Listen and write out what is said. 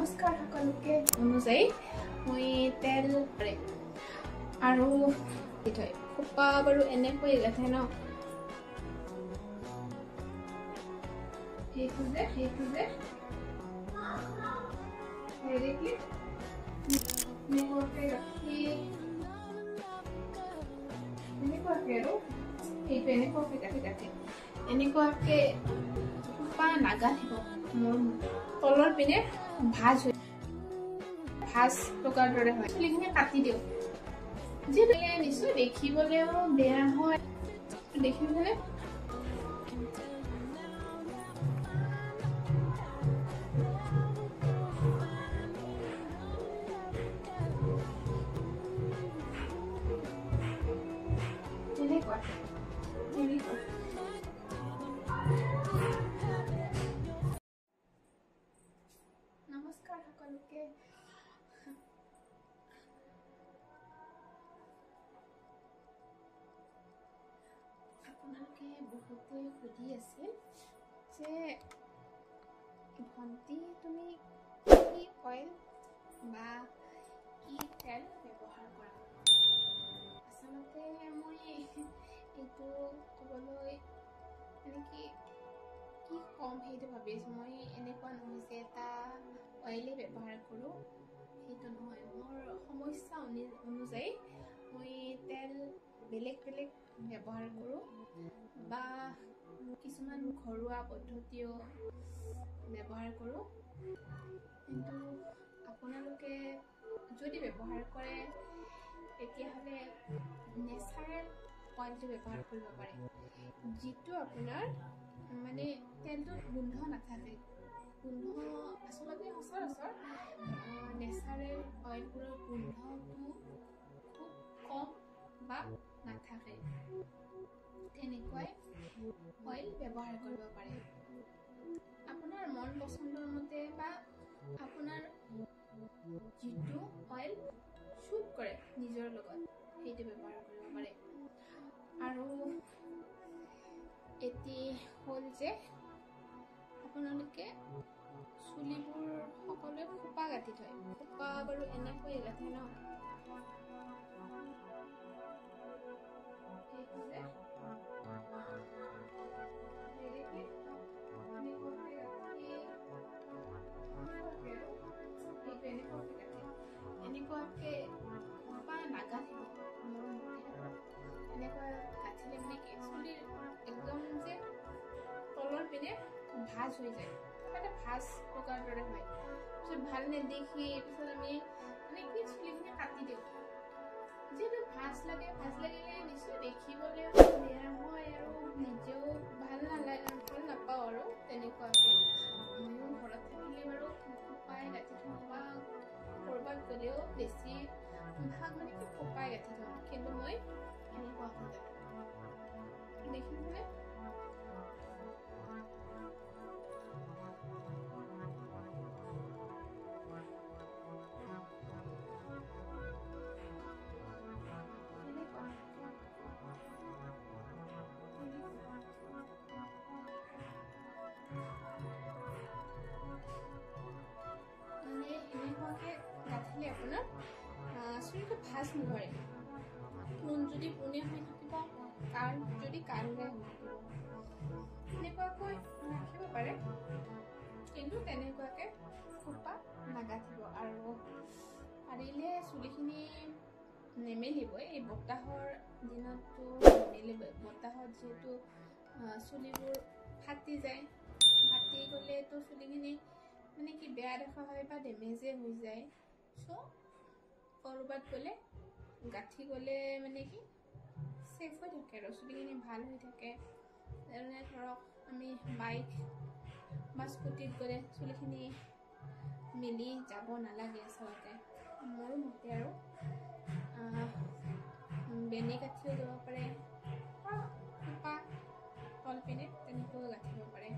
নমস্কাৰ সকলোকে অনুযায়ী মই তেল আৰু খোপা বাৰু এনেকৈ গাঠে ন সেইটো যে হেৰি এনেকুৱাকৈ গাঠি এনেকুৱাকৈ আৰু সেইটো এনেকুৱাকৈ গাঠি এনেকুৱাকৈ খোপা নাগাঠিব মোৰ তলৰ পিনে ভাজ টকাৰ দৰে হয় চুলিখিনি কাটি দিওঁ যিহেতু নিশ্চয় দেখিবলৈও বেয়া হয় দেখিবলে নমস্কাৰ সকলোকে আপোনালোকে বহুতে সুধি আছিল যে ভণ্টি তুমি কি অইল বা কি তেল ব্যৱহাৰ কৰা আচলতে মই এইটো ক'বলৈ মানে কি কম সেইটো ভাবি আছোঁ মই এনেকুৱা নহয় যে এটা অইলে ব্যৱহাৰ কৰোঁ সেইটো নহয় মোৰ সমস্যা অনুযায়ী মই তেল বেলেগ ব্যৱহাৰ কৰোঁ বা কিছুমান ঘৰুৱা পদ্ধতিও ব্যৱহাৰ কৰোঁ কিন্তু আপোনালোকে যদি ব্যৱহাৰ কৰে তেতিয়াহ'লে নেচাৰেল অইলটো ব্যৱহাৰ কৰিব পাৰে যিটো আপোনাৰ মানে তেলটোত গোন্ধ নাথাকে গোন্ধ আচলতে সচৰাচৰ নেচাৰেল অইলবোৰৰ গোন্ধটো খুব কম বা নাথাকে তেনেকুৱাই অইল ব্যৱহাৰ কৰিব পাৰে আপোনাৰ মন পচন্দৰ মতে বা আপোনাৰ যিটো অইল শ্বুট কৰে নিজৰ লগত সেইটো ব্যৱহাৰ কৰিব পাৰে আৰু এটি হ'ল যে আপোনালোকে চুলিবোৰ সকলোৱে খোপা গাঠি থয় খোপা বাৰু এনেকৈ গাঠে ন এনেকুৱাকৈ খোপা নাগাঠিব মোৰ মতে এনেকুৱা গাঠিলে মানে কি চুলিৰ একদম যে তলৰ পিনে ভাজ হৈ যায় এটা ভাজ টকাৰ দৰে হয় পিছত ভাল নেদেখি পিছত আমি মানে কি চুলিখিনি কাটি দিওঁ যিহেতু ভাজ লাগিলে নিশ্চয় দেখিবলৈ বেয়া হয় আৰু নিজেও ভাল নাপাওঁ আৰু তেনেকুৱাকৈ ময়ো ঘৰত থাকিলে বাৰু খোপাই গাঠি থওঁ বা ক'ৰবাত গ'লেও বেছি ভাগ মানে কি খোপাই গাঠি থওঁ কিন্তু মই এনেকুৱা হৈ যায় দেখিবলৈ গাঠিলে আপোনাৰ চুলিটো ভাজ নধৰে পোন যদি পোনে হৈ থাকিব যদি কাণৰে হৈ থাকিব এনেকুৱাকৈ ৰাখিব পাৰে কিন্তু তেনেকুৱাকৈ খোপা নাগাঠিব আৰু পাৰিলে চুলিখিনি নেমেলিবই এই বতাহৰ দিনততো নেমেলিবই বতাহত যিহেতু চুলিবোৰ ফাটি গ'লেতো চুলিখিনি মানে কি বেয়া দেখা হয় বা ডেমেজে হৈ যায় চ' ক'ৰবাত গ'লে গাঠি গ'লে মানে কি ছেফ হৈ থাকে আৰু চুলিখিনি ভাল হৈ থাকে যেনে ধৰক আমি বাইক বা স্কুটিত গ'লে চুলিখিনি মেলি যাব নালাগে আচলতে মোৰ মতে আৰু বেনি গাঠিও যাব পাৰে বা খোপা তল পিনে তেনেকৈও গাঠিব পাৰে